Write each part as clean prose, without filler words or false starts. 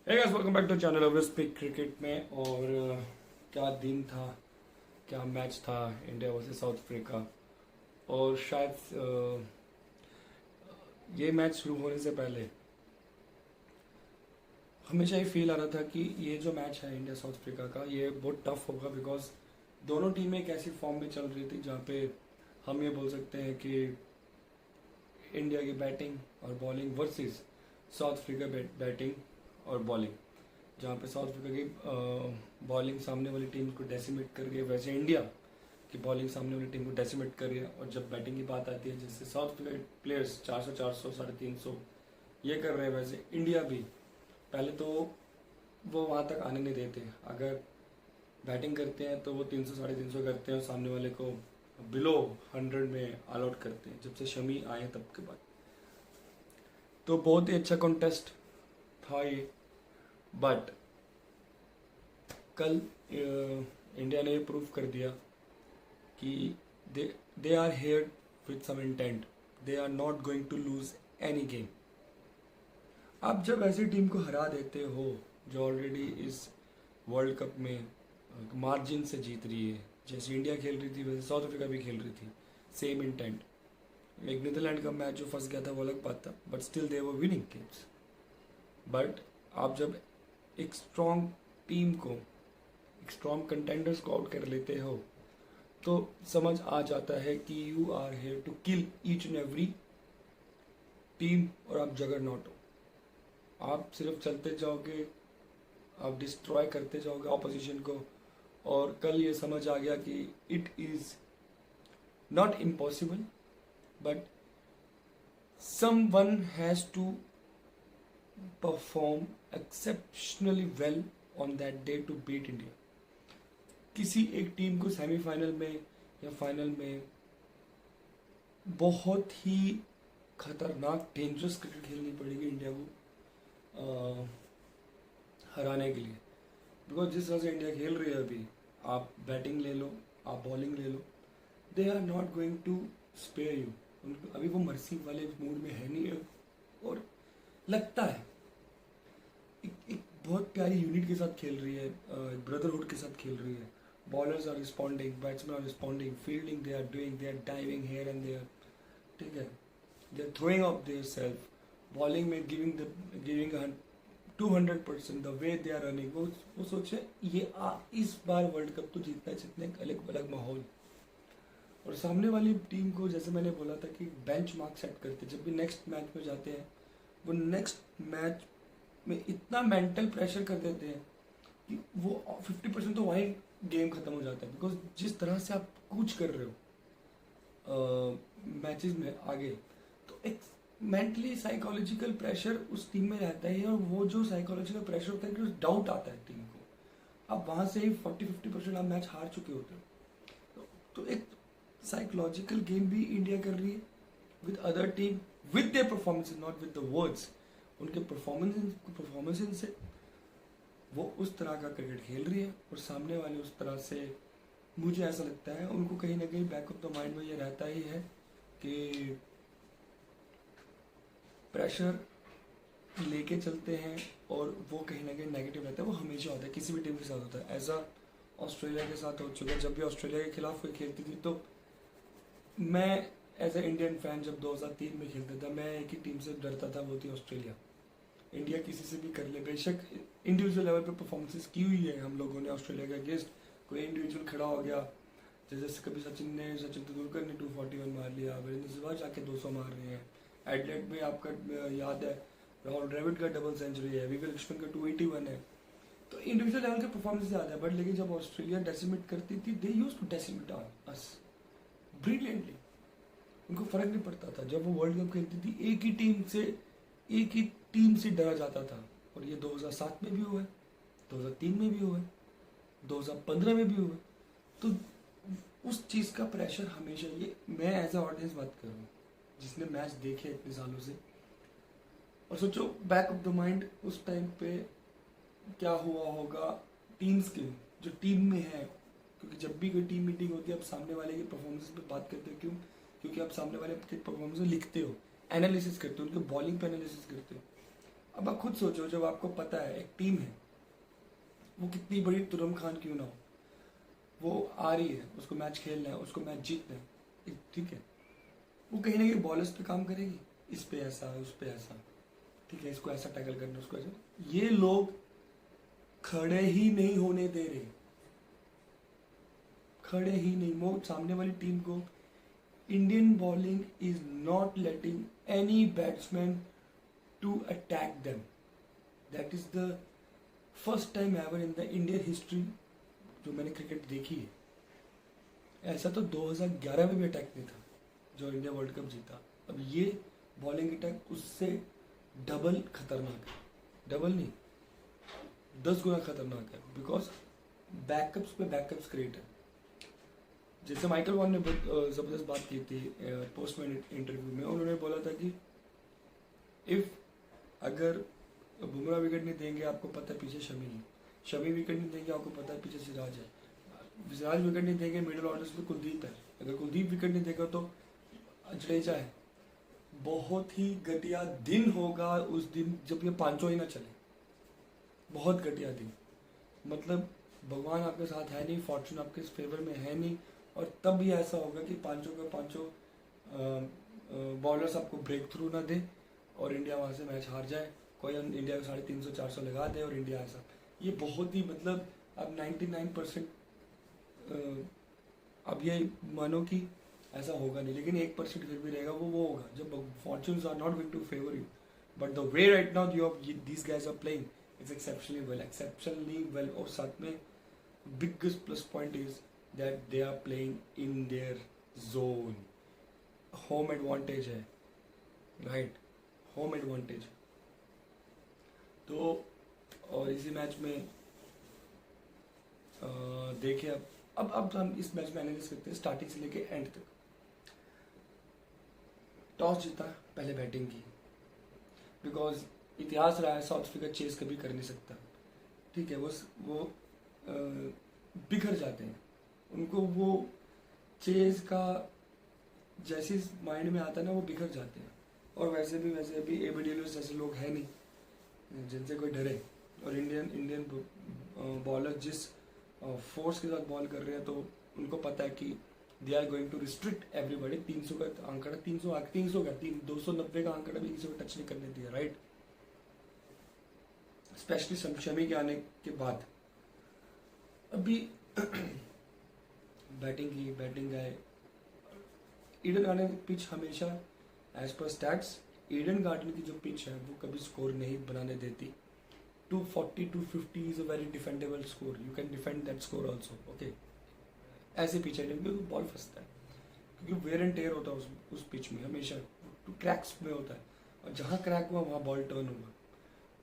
Hey guys, welcome back to channel over speak cricket में। और क्या दिन था, क्या मैच था इंडिया वर्सेस साउथ अफ्रीका। और शायद ये मैच शुरू होने से पहले हमेशा ये फील आ रहा था कि ये जो मैच है इंडिया साउथ अफ्रीका का, ये बहुत टफ होगा। बिकॉज दोनों टीमें एक ऐसी फॉर्म में चल रही थी जहाँ पे हम ये बोल सकते हैं कि इंडिया की बैटिंग और bowling versus south Africa batting और बॉलिंग, जहाँ पे साउथ अफ्रीका की बॉलिंग सामने वाली टीम को डेसिमेट कर रही है, वैसे इंडिया की बॉलिंग सामने वाली टीम को डेसिमेट कर रही है। और जब बैटिंग की बात आती है, जैसे साउथ अफ्रीका के प्लेयर्स 400 400 350 ये कर रहे हैं, वैसे इंडिया भी पहले तो वो वहाँ तक आने नहीं देते। अगर बैटिंग करते हैं तो वो 300 350 करते हैं और सामने वाले को बिलो 100 में ऑल आउट करते हैं, जब से शमी आए तब के बाद। तो बहुत ही अच्छा कॉन्टेस्ट था ये। बट कल इंडिया ने प्रूव कर दिया कि they are here with some intent, they are not going to lose any game. आप जब ऐसी टीम को हरा देते हो जो ऑलरेडी इस वर्ल्ड कप में मार्जिन से जीत रही है, जैसे इंडिया खेल रही थी वैसे साउथ अफ्रीका भी खेल रही थी, सेम इंटेंट। एक नीदरलैंड का मैच जो फंस गया था वो अलग बात था, but still they were winning games. But आप जब एक स्ट्रॉन्ग टीम को, एक स्ट्रॉन्ग कंटेंडर्स को आउट कर लेते हो, तो समझ आ जाता है कि you are here to kill each and every team, और आप जगरनॉट हो। आप सिर्फ चलते जाओगे, आप डिस्ट्रॉय करते जाओगे ऑपोजिशन को। और कल ये समझ आ गया कि it is not impossible, but someone has to perform exceptionally well on that day to beat India. किसी एक टीम को सेमीफाइनल में या फाइनल में बहुत ही खतरनाक डेंजरस क्रिकेट खेलनी पड़ेगी इंडिया को हराने के लिए। बिकॉज जिस तरह से इंडिया खेल रही है अभी, आप बैटिंग ले लो, आप बॉलिंग ले लो, they are not going to spare you. अभी वो मर्सी वाले मूड में है नहीं है। और लगता है एक बहुत प्यारी यूनिट के साथ खेल रही है, ब्रदरहुड के साथ खेल रही है। Bowlers are responding, batsman are responding, fielding they are doing, they are diving here and there, ठीक है, they are throwing off their self. Bowling में giving 200% the way they are running. वो सोचे ये इस बार वर्ल्ड कप तो जीतना है, जितने अलग अलग माहौल। और सामने वाली टीम को, जैसे मैंने बोला था कि बेंच मार्क सेट करते, जब भी नेक्स्ट मैच में जाते हैं वो नेक्स्ट मैच में इतना मेंटल प्रेशर कर देते हैं कि वो 50% तो वहीं गेम खत्म हो जाता है। बिकॉज जिस तरह से आप कूच कर रहे हो मैचेस में आगे, तो एक मेंटली साइकोलॉजिकल प्रेशर उस टीम में रहता है। और वो जो साइकोलॉजिकल प्रेशर होता है कि डाउट आता है टीम को, अब वहां से ही 40-50% आप मैच हार चुके होते हो। तो एक साइकोलॉजिकल गेम भी इंडिया कर रही है with other team, with their performance, not with the words. उनके परफॉर्मेंस से वो उस तरह का क्रिकेट खेल रही है, और सामने वाले उस तरह से, मुझे ऐसा लगता है उनको कहीं ना कहीं बैक ऑफ द माइंड में ये रहता ही है कि प्रेशर लेके चलते हैं। और वो कहीं ना कहीं नेगेटिव रहता है, वो हमेशा होता है, किसी भी टीम के साथ होता है। ऐसा ऑस्ट्रेलिया के साथ हो चुका है। जब भी ऑस्ट्रेलिया के खिलाफ कोई खेलती थी, तो मैं एज ए इंडियन फैन जब 2003 में खेलता था, मैं एक ही टीम से डरता था, वो थी ऑस्ट्रेलिया। इंडिया किसी से भी कर ले, बेशक इंडिविजुअल लेवल पे परफॉर्मेंसेस की हुई है हम लोगों ने ऑस्ट्रेलिया के अगेंस्ट। कोई इंडिविजुअल खड़ा हो गया, जैसे कभी सचिन तेंदुलकर ने 241 मार लिया, वीरेंद्र सहवाग जाके 200 मार रहे हैं। एडलेट में आपका याद है राहुल द्रविड़ का डबल सेंचुरी है, विवेक लक्ष्मण का 281 है। तो इंडिविजुअल लेवल के परफॉर्मेंस याद है। बट लेकिन जब ऑस्ट्रेलिया डेसिमेट करती थी, they used to decimate us brilliantly. उनको फर्क नहीं पड़ता था। जब वो वर्ल्ड कप खेलती थी, एक ही टीम से डरा जाता था। और ये 2007 में भी हुआ है, 2003 में भी हुआ है, 2015 में भी हुआ है। तो उस चीज का प्रेशर हमेशा, ये मैं एज ए ऑडियंस बात कर रहा हूँ जिसने मैच देखे इतने सालों से। और सोचो बैक ऑफ द माइंड उस टाइम पे क्या हुआ होगा टीम्स के, जो टीम में है। क्योंकि जब भी कोई टीम मीटिंग होती है, आप सामने वाले के परफॉर्मेंस पे बात करते हो। क्यों? क्योंकि आप सामने वाले के परफॉर्मेंस लिखते हो, एनालिसिस करते हो, उनके बॉलिंग पे एनालिसिस करते हो। अब अब आप खुद सोचो, जब आपको पता है एक टीम है, वो कितनी बड़ी तुरम खान क्यों ना हो, वो आ रही है, उसको मैच खेलना है, उसको मैच जीतना है, ठीक है, वो कहीं ना कहीं बॉलर्स पे काम करेगी, इस पे ऐसा, उस पे ऐसा, ठीक है, इसको ऐसा टैकल करना, उसको ऐसा। ये लोग खड़े ही नहीं होने दे रहे, खड़े ही नहीं। वो सामने वाली टीम को, Indian bowling is not letting any batsman to attack them. That is the first time ever in the Indian history जो मैंने क्रिकेट देखी है। ऐसा तो 2011 में भी अटैक नहीं था जो इंडिया वर्ल्ड कप जीता। अब ये बॉलिंग अटैक उससे डबल खतरनाक है, डबल नहीं 10 गुना खतरनाक है, बिकॉज बैकअप्स पे बैकअप्स क्रिएट है। जैसे माइकल वॉन ने बहुत ज़बरदस्त बात की थी पोस्ट मैच इंटरव्यू में, उन्होंने बोला था कि अगर बुमराह विकेट नहीं देंगे, आपको पता है पीछे शमी विकेट नहीं देंगे, आपको पता है पीछे सिराज है, सिराज विकेट नहीं देंगे, मिडिल ऑर्डर्स में कुलदीप है, अगर कुलदीप विकेट नहीं देगा तो जडेजा है। बहुत ही घटिया दिन होगा उस दिन जब ये पांचों ही ना चले, बहुत घटिया दिन। मतलब भगवान आपके साथ है नहीं, फॉर्चून आपके फेवर में है नहीं, और तब भी ऐसा होगा कि पांचों का पांचों बॉलर्स आपको ब्रेक थ्रू ना दे और इंडिया वहां से मैच हार जाए, कोई इंडिया को 350-400 लगा दे और इंडिया ऐसा। ये बहुत ही मतलब अब 99% अब ये मानो कि ऐसा होगा नहीं, लेकिन 1% फिर भी रहेगा, वो होगा जब fortunes are not going to favour you, but the way right now these guys are playing is exceptionally well. और साथ में biggest plus point is that they are playing in their zone, home advantage है, right, home advantage. तो और इसी match में देखिए अब हम इस मैच में एनालिसिस करते हैं स्टार्टिंग से लेके एंड तक। टॉस जीता, पहले बैटिंग की, बिकॉज इतिहास रहा है साउथ अफ्रीका चेस कभी कर नहीं सकता, ठीक है, वो बिखर जाते हैं, उनको वो चेस का जैसे माइंड में आता है ना वो बिखर जाते हैं। और वैसे भी ए बी डिविलियर्स जैसे लोग हैं नहीं जिनसे कोई डरे, और इंडियन बॉलर जिस फोर्स के साथ बॉल कर रहे हैं तो उनको पता है कि they are going to restrict everybody. 300 का आंकड़ा 300 का 290 का आंकड़ा भी किसी को टच नहीं करने दिया, राइट, स्पेशली शमी के आने के बाद। अभी बैटिंग गए ईडन गार्डन की पिच हमेशा एज पर स्टैट्स, ईडन गार्डन की जो पिच है वो कभी स्कोर नहीं बनाने देती। 240 250 is a very defendable score, you can defend that score also, okay. ऐसे पिच है क्योंकि बॉल फंसता है, क्योंकि वेयर एंड टेयर होता है उस पिच में, हमेशा क्रैक्स में होता है, और जहाँ क्रैक हुआ वहाँ बॉल टर्न होगा।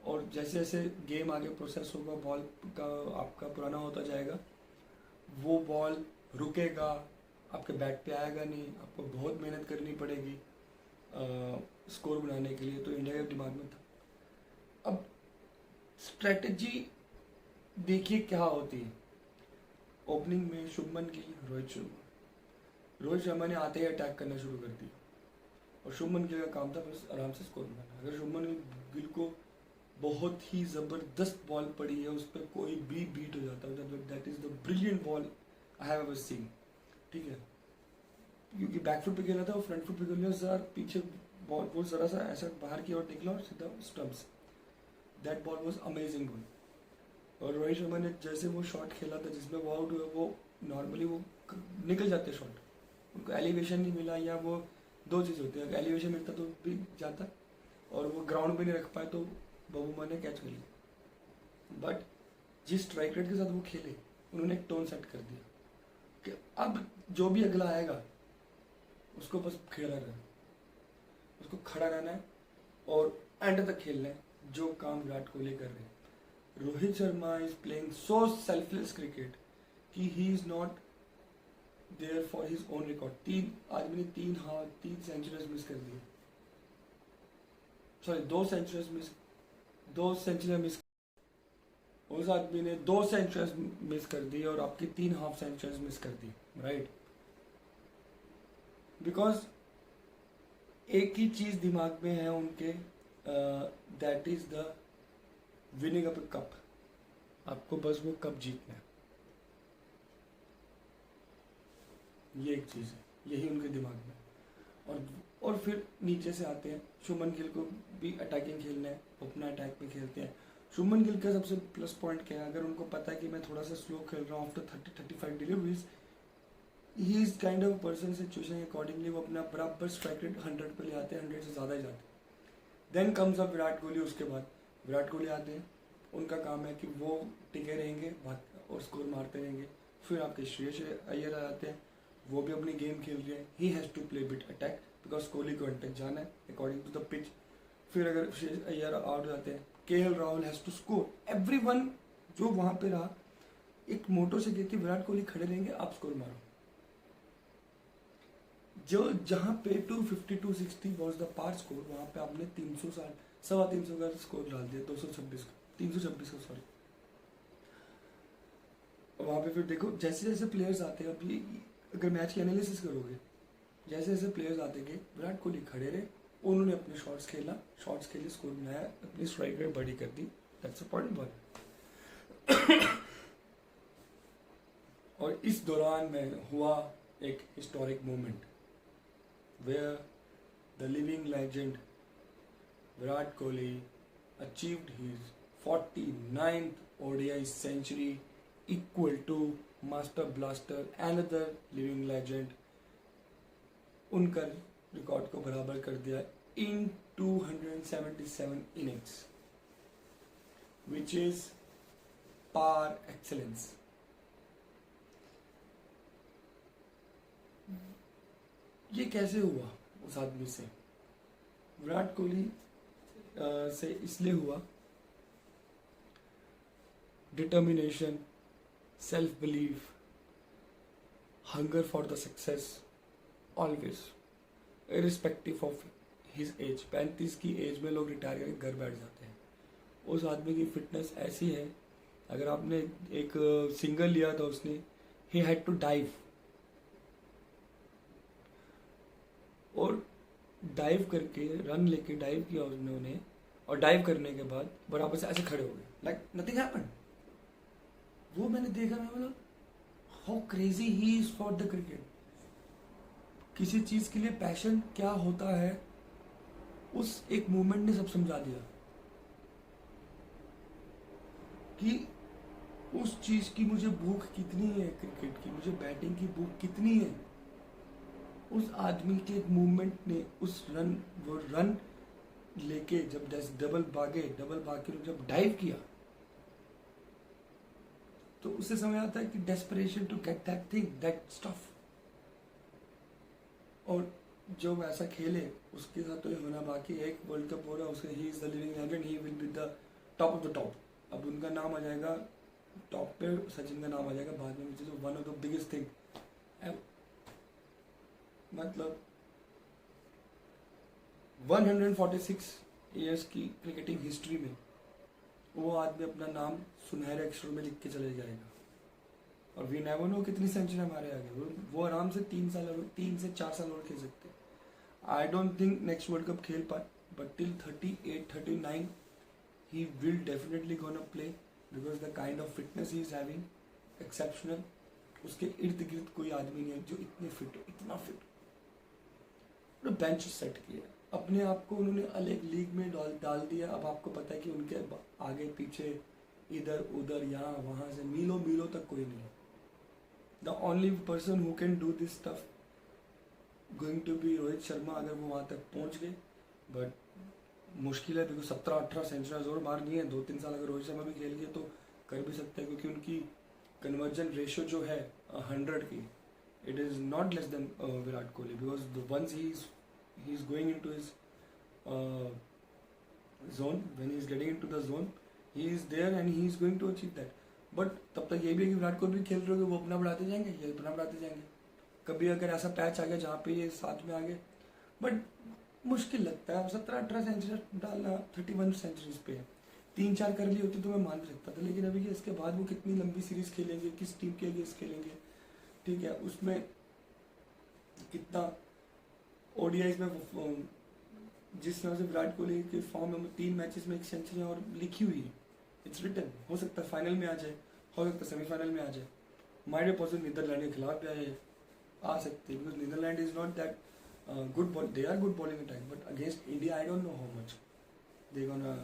और जैसे जैसे गेम आगे प्रोसेस होगा, बॉल का आपका पुराना होता जाएगा, वो बॉल रुकेगा, आपके बैट पे आएगा नहीं, आपको बहुत मेहनत करनी पड़ेगी स्कोर बनाने के लिए। तो इंडिया के दिमाग में था। अब स्ट्रेटजी देखिए क्या होती है। ओपनिंग में शुभमन गिल, रोहित शर्मा ने आते ही अटैक करना शुरू कर दिया, और शुभमन गिल का काम था बस आराम से स्कोर बनाना। अगर शुभमन गिल को बहुत ही जबरदस्त बॉल पड़ी है, उस पर कोई भी बीट हो जाता है, that is the brilliant ball I have ever seen, ठीक है, क्योंकि बैक फुट पे खेला था और फ्रंट फुट पे खेला था, पीछे बॉल जरा सा ऐसा बाहर की ओर निकला और सीधा stumps. That ball was amazing ball. और रोहित शर्मा ने जैसे वो शॉट खेला था जिसमें वो आउट हुआ, वो नॉर्मली वो निकल जाते शॉट, उनको एलिवेशन नहीं मिला, या वो दो चीज़ होती है, अगर एलिवेशन मिलता तो भी जाता, और वो ग्राउंड पे नहीं रख पाए तो बबूमा ने कैच कर लिया। बट जिस स्ट्राइक रेट के साथ वो खेले, उन्होंने एक टोन सेट कर दिया कि अब जो भी अगला आएगा उसको बस खड़ा रहना, उसको खड़ा रहना है और एंड तक खेलना है, जो काम विराट कोहली कर रहे हैं। Rohit Sharma is playing so selfless cricket कि he is not there for his own record. 3 आदमी ने 3 सेंचुरीज मिस कर दी, सॉरी 2 सेंचुरीज मिस, उस आदमी ने 2 सेंचुरीज मिस कर दी और आपकी 3 हाफ सेंचुरीज मिस कर दी, राइट। बिकॉज एक ही चीज दिमाग में है उनके that is the winning up cup. आपको बस वो कप जीतना है, ये एक चीज़ है, यही उनके दिमाग में. और फिर नीचे से आते हैं. शुभमन गिल को भी अटैकिंग खेलना है, अपना अटैक पे खेलते हैं. शुभमन गिल का सबसे प्लस पॉइंट क्या है, अगर उनको पता है कि मैं थोड़ा सा स्लो खेल रहा हूँ after 30-35 deliveries, he is kind of person situation accordingly वो अपना बराबर स्ट्राइक रेट 100 पे ले आते हैं, 100 से ज़्यादा ही जाते हैं. Then comes up Virat Kohli. उसके बाद विराट कोहली आते हैं, उनका काम है कि वो टिके रहेंगे और स्कोर मारते रहेंगे. फिर आपके श्रेयस अय्यर आ जाते हैं, वो भी अपनी गेम खेल रहे हैं. He has to play bit attack because Kohli को अटैक जाना है अकॉर्डिंग टू द पिच. फिर अगर श्रेयस अय्यर आउट हो जाते हैं, KL Rahul has to score. Everyone जो वहाँ पे रहा एक मोटो से कहती विराट कोहली खड़े रहेंगे, आप स्कोर मारो. जो जहाँ पे 250-260 वॉज द पार स्कोर, वहाँ पे आपने 300 का स्कोर डाल दिया, 326 का सॉरी. वहाँ पे फिर देखो जैसे जैसे प्लेयर्स आते हैं, अभी अगर मैच की एनालिसिस करोगे, जैसे जैसे प्लेयर्स आते गए, विराट कोहली खड़े रहे, उन्होंने अपने शॉट्स खेले, स्कोर बनाया, अपनी स्ट्राइक रेट बड़ी कर दी. That's a point ball. और इस दौरान में हुआ एक historic moment where the living legend Virat Kohli achieved his 49th ODI century, equal to Master Blaster, another living legend. उनका रिकॉर्ड को बराबर कर दिया in 277 innings, which is par excellence. ये कैसे हुआ उस आदमी से? विराट कोहली से इसलिए हुआ, determination, self belief, hunger for the success, always irrespective of his age. 35 की एज में लोग रिटायर करके घर बैठ जाते हैं. उस आदमी की फिटनेस ऐसी है, अगर आपने एक सिंगल लिया था उसने, ही हैड टू डाइव, और डाइव करके रन लेके डाइव किया उन्होंने, और डाइव करने के बाद बराबर से ऐसे खड़े हो गए, लाइक नथिंग हैपेंड. वो मैंने देखा, मैं मतलब how crazy he is for the cricket. किसी चीज के लिए पैशन क्या होता है, उस एक मूवमेंट ने सब समझा दिया कि उस चीज की मुझे भूख कितनी है, क्रिकेट की मुझे बैटिंग की भूख कितनी है. उस आदमी के एक मूवमेंट ने वो रन लेके जब डबल भाग के जब डाइव किया, तो उससे समझ आता है कि desperation to get that thing, that stuff. और जो वैसा खेले उसके साथ तो ये होना बाकी है. एक वर्ल्ड कप हो रहा है उसके, he is the living legend, he will be the top of the top. अब उनका नाम आ जाएगा टॉप पे, सचिन का नाम आ जाएगा बाद में, which is one of the biggest thing. मतलब 146 ईयर्स की क्रिकेटिंग हिस्ट्री में वो आदमी अपना नाम सुनहरे अक्षरों में लिख के चले जाएगा. और वी नेवर नो कितनी सेंचुरी हमारे आगे. वो आराम से 3 से 4 साल और खेल सकते हैं. I don't think next world cup खेल पाए, but till 38-39 he will definitely gonna play, because the kind of fitness he is having exceptional. उसके इर्द गिर्द कोई आदमी नहीं है जो इतने फिट हो, इतना फिट. बेंच सेट किया, अपने आप को उन्होंने अलग लीग में डाल दिया. अब आपको पता है कि उनके आगे पीछे इधर उधर यहाँ वहाँ से मीलों तक कोई नहीं. The only person who can do this stuff going to be Rohit Sharma, अगर वो वहाँ तक पहुँच गए. बट मुश्किल है, बिकॉज 17-18 सेंचुरी और मारनी है. 2-3 साल अगर रोहित शर्मा भी खेल गए तो कर भी सकते हैं, क्योंकि उनकी कन्वर्जन रेशियो जो है 100 की, it is not less than Virat Kohli, because once he is going into his zone, when he is getting into the zone, he is there and he is going to achieve that. But तब तक ये भी है कि विराट कोहली भी खेल रहे होंगे, वो अपना बढ़ाते जाएंगे, ये अपना बढ़ाते जाएंगे. कभी अगर ऐसा पैच आ गया जहाँ पे ये साथ में आ गए, बट मुश्किल लगता है. 17-18 सेंचुरी डालना 31 सेंचुरीज पे है. 3-4 कर ली होती तो मैं मान भी सकता था, लेकिन अभी इसके बाद वो कितनी लंबी सीरीज खेलेंगे, किस टीम के अगेंस्ट खेलेंगे, ठीक है, उसमें कितना ओडीआई में जिस तरह से विराट कोहली के फॉर्म में 3 मैचेस में 1 सेंचुरी और लिखी हुई है, इट्स रिटन। हो सकता है फाइनल में आ जाए, हो सकता है सेमीफाइनल में आ जाए। माइड पॉसिबल नीदरलैंड के खिलाफ भी आ सकते हैं, because Netherland is not that good ball, they are good bowling attack, but against India I don't know how much they gonna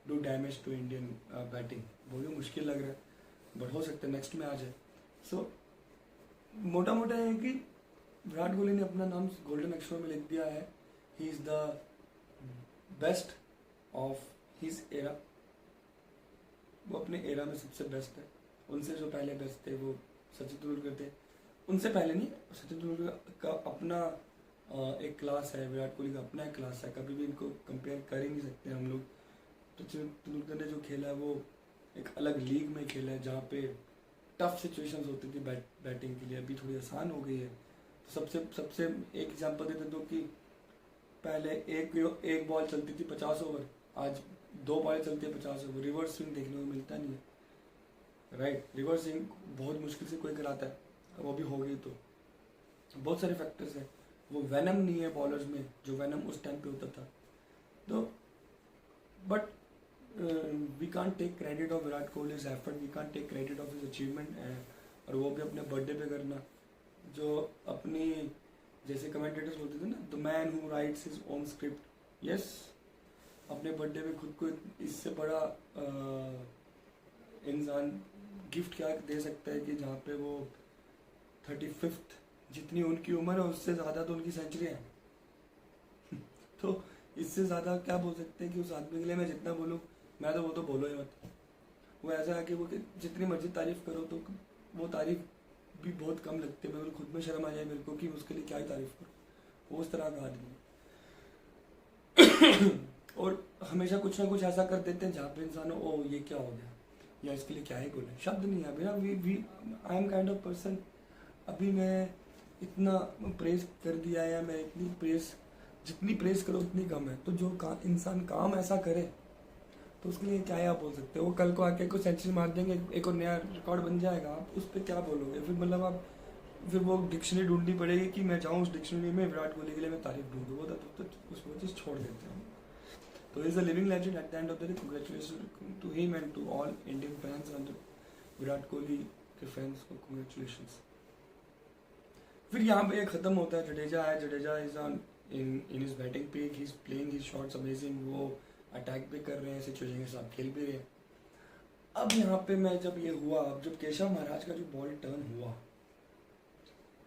do damage to Indian batting. वो भी मुश्किल लग रहा है, बट हो सकता है नेक्स्ट में आ जाए। सो मोटा मोटा है कि विराट कोहली ने अपना नाम गोल्डन अक्षरों में लिख दिया है। He is the best of his era, वो अपने एरा में सबसे बेस्ट है। उनसे जो पहले बेस्ट थे वो सचिन तेंदुलकर थे, उनसे पहले नहीं, सचिन तेंदुलकर का अपना एक क्लास है, विराट कोहली का अपना एक क्लास है, कभी भी इनको कंपेयर कर ही नहीं सकते हम लोग। सचिन तेंदुलकर ने जो खेला है वो एक अलग लीग में खेला है, जहाँ पे टफ सिचुएशंस होती थी बैटिंग के लिए, अभी थोड़ी आसान हो गई है। तो सबसे एक एग्जांपल देते तो कि पहले एक बॉल चलती थी 50 ओवर, आज 2 बॉल चलती है 50 ओवर। रिवर्स स्विंग देखने को मिलता नहीं है, राइट। रिवर्स स्विंग बहुत मुश्किल से कोई कराता है, वो भी हो गई। तो बहुत सारे फैक्टर्स हैं, वो वेनम नहीं है बॉलर्स में जो वेनम उस टाइम पे होता था। तो but we can't take credit off Virat Kohli's effort, we can't take credit off his achievement, और वो भी अपने बर्थडे पे करना, जो अपनी जैसे कमेंटेटर्स बोलते थे ना, the man who rights his own script. Yes, अपने बर्थडे पे खुद को इससे बड़ा इंसान गिफ्ट क्या दे सकता है कि जहाँ पे वो 35th, जितनी उनकी उम्र है उससे ज़्यादा तो उनकी सेंचुरी है। तो इससे ज़्यादा क्या बोल सकते हैं कि उस आदमी के लिए मैं जितना बोलूँ, मैं तो वो तो बोलो ही मत। वो ऐसा है कि वो जितनी मर्जी तारीफ करो तो वो तारीफ भी बहुत कम लगती है, मगर खुद में शर्म आ जाए मेरे को कि उसके लिए क्या ही तारीफ करूँ। वो उस तरह का आदमी और हमेशा कुछ ना कुछ ऐसा कर देते हैं जहाँ पे इंसान ओ ये क्या हो गया, या इसके लिए क्या ही बोले, शब्द नहीं है अभी ना। We I am kind of person, अभी मैं इतना प्रेस कर दिया है, मैं इतनी प्रेस, जितनी प्रेस करो उतनी कम है। तो जो इंसान काम ऐसा करे तो उसके लिए क्या ही आप बोल सकते हो। वो कल को आके कोई सेंचुरी मार देंगे, एक और नया रिकॉर्ड बन जाएगा, आप उस पर क्या बोलोगे फिर? मतलब आप फिर वो डिक्शनरी ढूंढनी पड़ेगी कि मैं जाऊँ उस डिक्शनरी में विराट कोहली के लिए मैं तारीफ ढूंढूँ, वो तो वो चीज़ छोड़ देते हैं। तो is a living legend at the end of the day. Congratulation to him and to all Indian fans and Virat Kohli के फैंस को कांग्रेचुलेशंस। फिर यहाँ पे ये खत्म होता है। Jadeja is on in his batting peak, he is playing his shots amazing, वो अटैक भी कर रहे हैं, सिचुएशन के साथ खेल भी रहे हैं। अब यहाँ पे मैं जब ये हुआ, अब जब केशव महाराज का जो बॉल टर्न हुआ,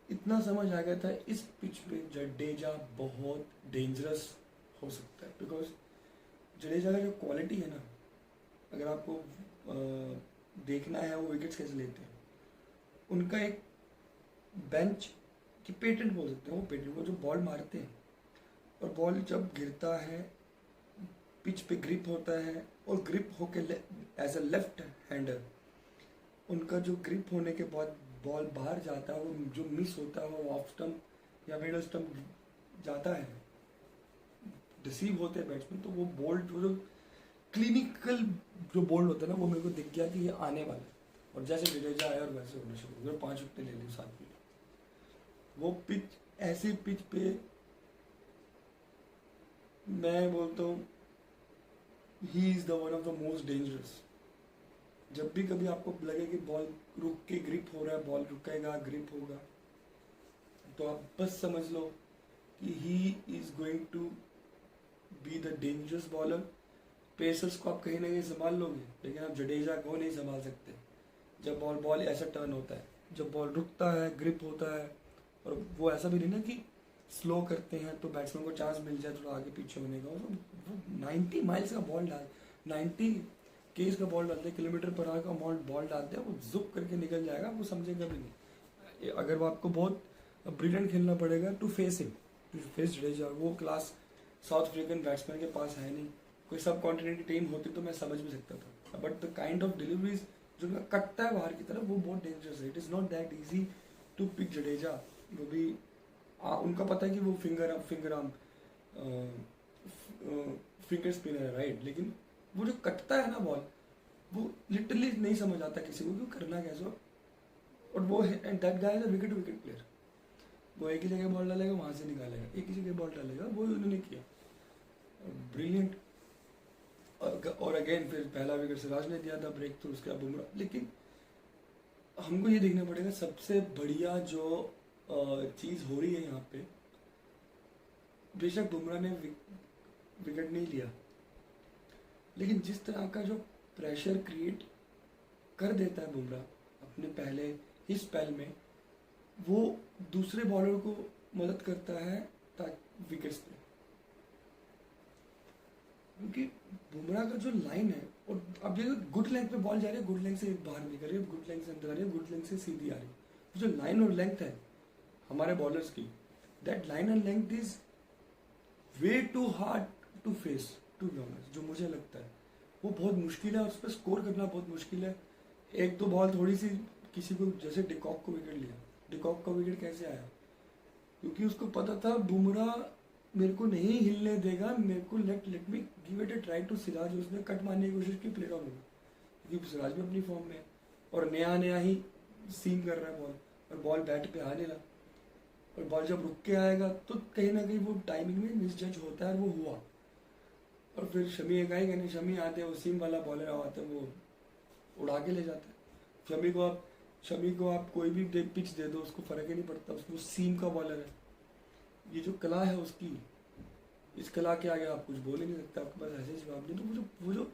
इतना समझ आ गया था इस पिच पे जडेजा बहुत डेंजरस हो सकता है। बिकॉज जडेजा का जो क्वालिटी है ना, अगर आपको देखना है वो विकेट्स कैसे लेते हैं, उनका एक बेंच की पेटेंट बोल सकते हैं, वो पेटेंट, वो जो बॉल मारते हैं और बॉल जब गिरता है पिच पे ग्रिप होता है, और ग्रिप होके एज अ लेफ्ट हैंडर उनका जो ग्रिप होने के बाद बॉल बाहर जाता है, वो जो मिस होता है वो ऑफ स्टंप या मिडल स्टंप जाता है, रिसीव होते हैं बैट्समैन। तो वो बोल्ड, वो जो क्लिनिकल जो बोल्ड होता है ना, वो मेरे को दिख गया कि ये आने वाला है। और जैसे जडेजा आया और वैसे होना शुरू हो गया, 5 विकेट ले ली 7 विकेट। वो पिच, ऐसी पिच पे मैं बोलता हूँ he is the one of the most dangerous. जब भी कभी आपको लगे कि बॉल रुक के ग्रिप हो रहा है, बॉल रुकेगा ग्रिप होगा, तो आप बस समझ लो कि he is going to be the dangerous bowler. Pacers को आप कहीं ना कहीं संभाल लोगे, लेकिन आप जडेजा को नहीं संभाल सकते। जब बॉल ऐसा टर्न होता है, जब बॉल रुकता है, ग्रिप होता है, और वो ऐसा भी नहीं ना कि स्लो करते हैं तो बैट्समैन को चांस मिल जाए थोड़ा आगे पीछे होने का। वो 90 माइल्स का बॉल डाल, 90 केस का बॉल डालते हैं, किलोमीटर पर आवर का बॉल डालते हैं, वो जुप करके निकल जाएगा, वो समझेगा भी नहीं। अगर वो आपको बहुत ब्रिलियंट खेलना पड़ेगा to face him, to face Jadeja. वो क्लास साउथ अफ्रीकन बैट्समैन के पास है नहीं। कोई सब कॉन्टिनेंट की टीम होती तो मैं समझ भी सकता था, but the kind of deliveries जो कटता है बाहर की तरफ, वो बहुत डेंजरस है। It is not that easy to pick Jadeja. वो भी उनका पता है कि वो फिंगर स्पिनर है, राइट, लेकिन वो जो कटता है ना बॉल, वो लिटरली नहीं समझ आता किसी को कि करना कैसे। और वो and that guy is a wicket wicket player. वो एक ही जगह बॉल डालेगा, वहां से निकालेगा, एक ही जगह बॉल डालेगा, वो उन्होंने किया। ब्रिलियंट। और अगेन फिर पहला विकेट सिराज ने दिया था ब्रेक थ्रू, उसके बाद बुमराह। लेकिन हमको ये देखना पड़ेगा सबसे बढ़िया जो चीज़ हो रही है यहाँ पे, बेशक बुमराह ने विकेट नहीं लिया, लेकिन जिस तरह का जो प्रेशर क्रिएट कर देता है बुमराह अपने पहले ही स्पेल में, वो दूसरे बॉलर को मदद करता है ताकि विकेट्स पे। क्योंकि बुमराह का जो लाइन है, और अब देखो गुड लेंथ पे बॉल जा रही है, गुड लेंथ से बाहर निकल रही है, गुड लेंथ से अंदर आ रही है, गुड लेंथ से सीधी आ रही है। जो लाइन और लेंथ है हमारे बॉलर्स की, that line and length is way too hard to face, to be honest. जो मुझे लगता है वो बहुत मुश्किल है, उस पर स्कोर करना बहुत मुश्किल है। एक दो बॉल थोड़ी सी किसी को, जैसे डिकॉक को विकेट लिया, डिकॉक का विकेट कैसे आया? क्योंकि उसको पता था बुमराह मेरे को नहीं हिलने देगा, मेरे को let me give it a try to Siraj. उसने कट मारने की कोशिश की, प्लेट ऑन होगा, क्योंकि सिराज भी अपनी फॉर्म में है और नया ही सीम कर रहा है बॉल, और बॉल बैट पे आ नहीं रहा, और बॉल जब रुक के आएगा तो कहीं ना कहीं वो टाइमिंग में मिसजज होता है, और वो हुआ। और फिर शमी एक आएगा नहीं, शमी आते हैं, वो सीम वाला बॉलर आता है, वो उड़ा के ले जाता है। शमी को आप कोई भी पिच दे दो, उसको फर्क ही नहीं पड़ता, उसको सीम का बॉलर है। ये जो कला है उसकी, इस कला के आगे आप कुछ बोल ही नहीं सकते, आपके पास ऐसे जवाब नहीं। तो वो जो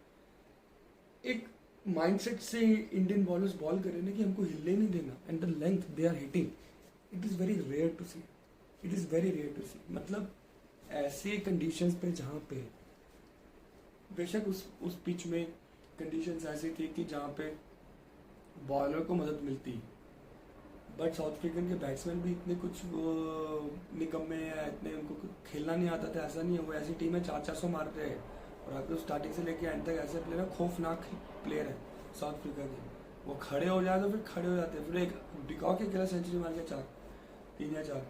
एक माइंडसेट से इंडियन बॉलर्स बॉल कर रहे हैं कि हमको हिलने नहीं देना, and the length they are hitting, it is very rare to see, it is very rare to see. मतलब ऐसे कंडीशंस पे जहाँ पे बेशक उस पिच में कंडीशंस ऐसी थी कि जहाँ पे बॉलर को मदद मिलती, बट साउथ अफ्रीकन के बैट्समैन भी इतने कुछ निकम्मे या इतने उनको खेलना नहीं आता था, ऐसा नहीं है। वो ऐसी टीम है 400 मारते हैं, और आपको स्टार्टिंग से लेके एंड तक ऐसे प्लेयर है, खौफनाक प्लेयर है साउथ अफ्रीका के। वो खड़े हो जाए तो फिर खड़े हो जाते हैं, फिर एक डिकॉक के अकेला सेंचुरी मार के 3 या 4।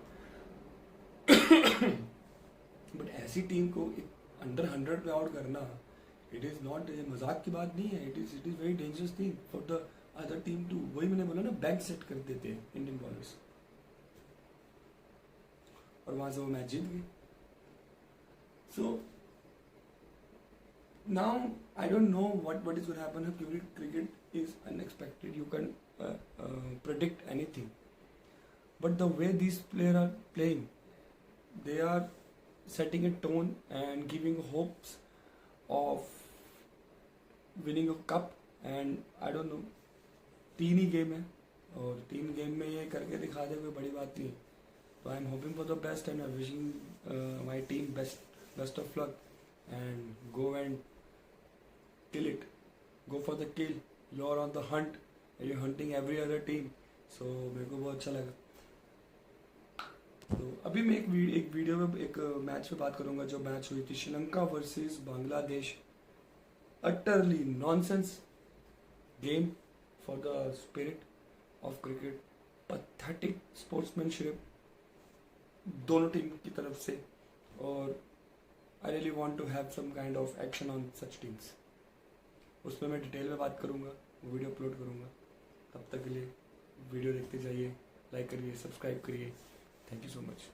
बट ऐसी टीम को अंडर 100 पे आउट करना, इट इज़ नॉट, मजाक की बात नहीं है, it is very dangerous thing for the other team too. वही मैंने बोला ना, बैंक सेट कर देते हैं इंडियन बॉलर्स, और वहां से वो मैच जीत गए। So now I don't no what is going to happen. Cricket is unexpected, you can predict anything, but the way these players are playing, they are setting a tone and giving hopes of winning a cup. And I don't know, 3 he game है, और 3 game में ये करके दिखा दे, कोई बड़ी बात नहीं। तो I am hoping for the best and I wishing my team best of luck, and go and kill it, go for the kill, you're on the hunt and you're hunting every other team. So मेरे को बहुत अच्छा लगा। तो अभी मैं एक video में एक मैच पे बात करूंगा, जो मैच हुई थी Sri Lanka versus Bangladesh. Utterly nonsense game for the spirit of cricket, pathetic sportsmanship दोनों टीम की तरफ से, और I really want to have some kind of action on such teams. उसमें मैं डिटेल में बात करूंगा, वीडियो अपलोड करूंगा। तब तक के लिए वीडियो देखते जाइए, लाइक करिए, सब्सक्राइब करिए। Thank you so much.